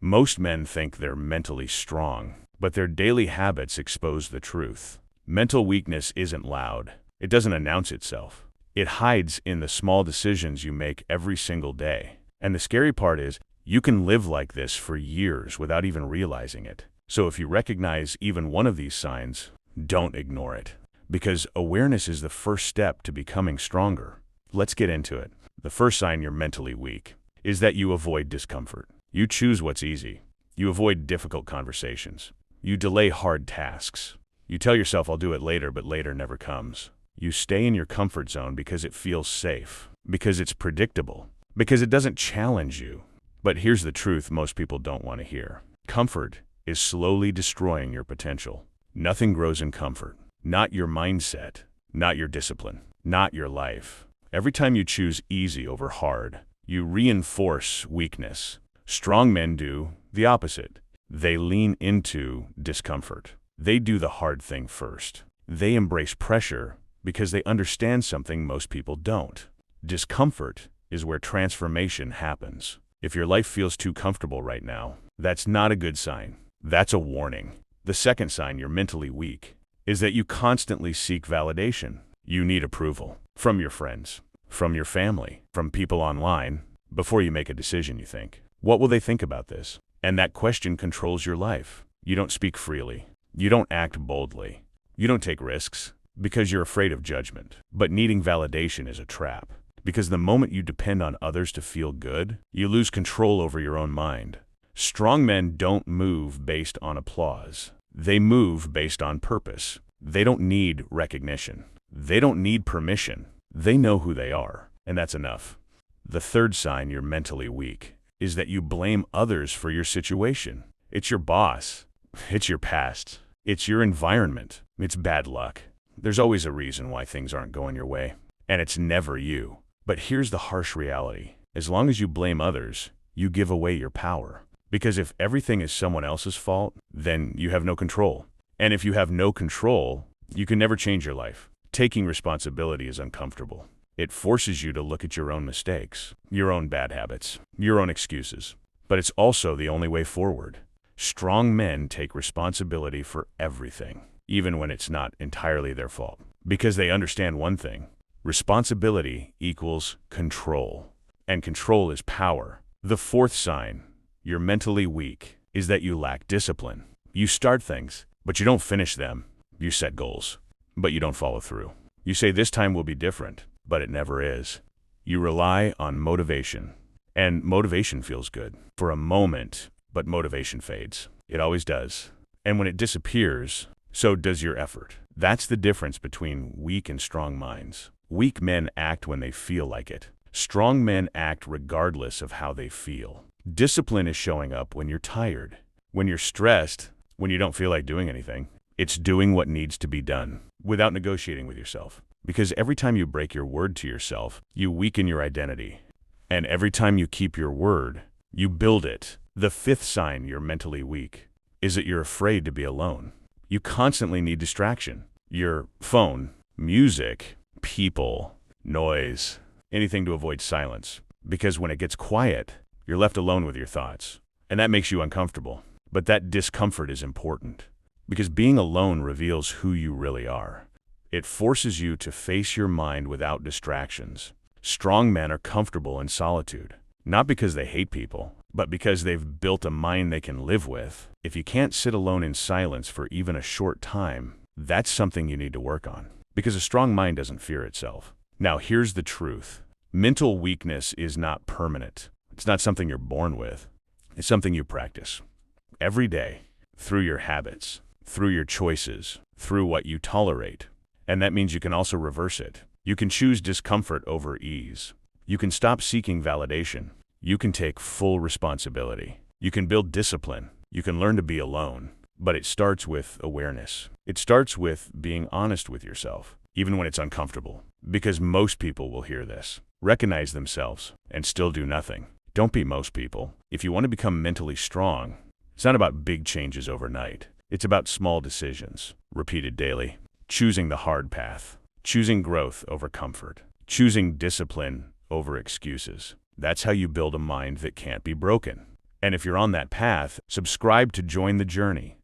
Most men think they're mentally strong, but their daily habits expose the truth. Mental weakness isn't loud. It doesn't announce itself. It hides in the small decisions you make every single day. And the scary part is, you can live like this for years without even realizing it. So if you recognize even one of these signs, don't ignore it. Because awareness is the first step to becoming stronger. Let's get into it. The first sign you're mentally weak is that you avoid discomfort. You choose what's easy. You avoid difficult conversations. You delay hard tasks. You tell yourself, I'll do it later, but later never comes. You stay in your comfort zone because it feels safe, because it's predictable, because it doesn't challenge you. But here's the truth most people don't want to hear. Comfort is slowly destroying your potential. Nothing grows in comfort. Not your mindset, not your discipline, not your life. Every time you choose easy over hard, you reinforce weakness. Strong men do the opposite. They lean into discomfort. They do the hard thing first. They embrace pressure because they understand something most people don't. Discomfort is where transformation happens. If your life feels too comfortable right now, that's not a good sign. That's a warning. The second sign you're mentally weak is that you constantly seek validation. You need approval from your friends, from your family, from people online. Before you make a decision, you think, what will they think about this? And that question controls your life. You don't speak freely. You don't act boldly. You don't take risks because you're afraid of judgment. But needing validation is a trap. Because the moment you depend on others to feel good, you lose control over your own mind. Strong men don't move based on applause. They move based on purpose. They don't need recognition. They don't need permission. They know who they are, and that's enough. The third sign you're mentally weak is that you blame others for your situation. It's your boss. It's your past. It's your environment. It's bad luck. There's always a reason why things aren't going your way, and it's never you. But here's the harsh reality. As long as you blame others, you give away your power. Because if everything is someone else's fault, then you have no control. And if you have no control, you can never change your life. Taking responsibility is uncomfortable. It forces you to look at your own mistakes, your own bad habits, your own excuses. But it's also the only way forward. Strong men take responsibility for everything, even when it's not entirely their fault. Because they understand one thing. Responsibility equals control. And control is power. The fourth sign you're mentally weak is that you lack discipline. You start things, but you don't finish them. You set goals, but you don't follow through. You say this time will be different, but it never is. You rely on motivation, and motivation feels good for a moment, but motivation fades. It always does. And when it disappears, so does your effort. That's the difference between weak and strong minds. Weak men act when they feel like it. Strong men act regardless of how they feel. Discipline is showing up when you're tired, when you're stressed, when you don't feel like doing anything. It's doing what needs to be done without negotiating with yourself. Because every time you break your word to yourself, you weaken your identity. And every time you keep your word, you build it. The fifth sign you're mentally weak is that you're afraid to be alone. You constantly need distraction. Your phone, music, people, noise, anything to avoid silence. Because when it gets quiet, you're left alone with your thoughts. And that makes you uncomfortable. But that discomfort is important. Because being alone reveals who you really are. It forces you to face your mind without distractions. Strong men are comfortable in solitude. Not because they hate people, but because they've built a mind they can live with. If you can't sit alone in silence for even a short time, that's something you need to work on. Because a strong mind doesn't fear itself. Now here's the truth. Mental weakness is not permanent. It's not something you're born with. It's something you practice. Every day, through your habits, through your choices, through what you tolerate. And that means you can also reverse it. You can choose discomfort over ease. You can stop seeking validation. You can take full responsibility. You can build discipline. You can learn to be alone. But it starts with awareness. It starts with being honest with yourself, even when it's uncomfortable. Because most people will hear this, recognize themselves, and still do nothing. Don't be most people. If you want to become mentally strong, it's not about big changes overnight. It's about small decisions, repeated daily. Choosing the hard path. Choosing growth over comfort. Choosing discipline over excuses. That's how you build a mind that can't be broken. And if you're on that path, subscribe to join the journey.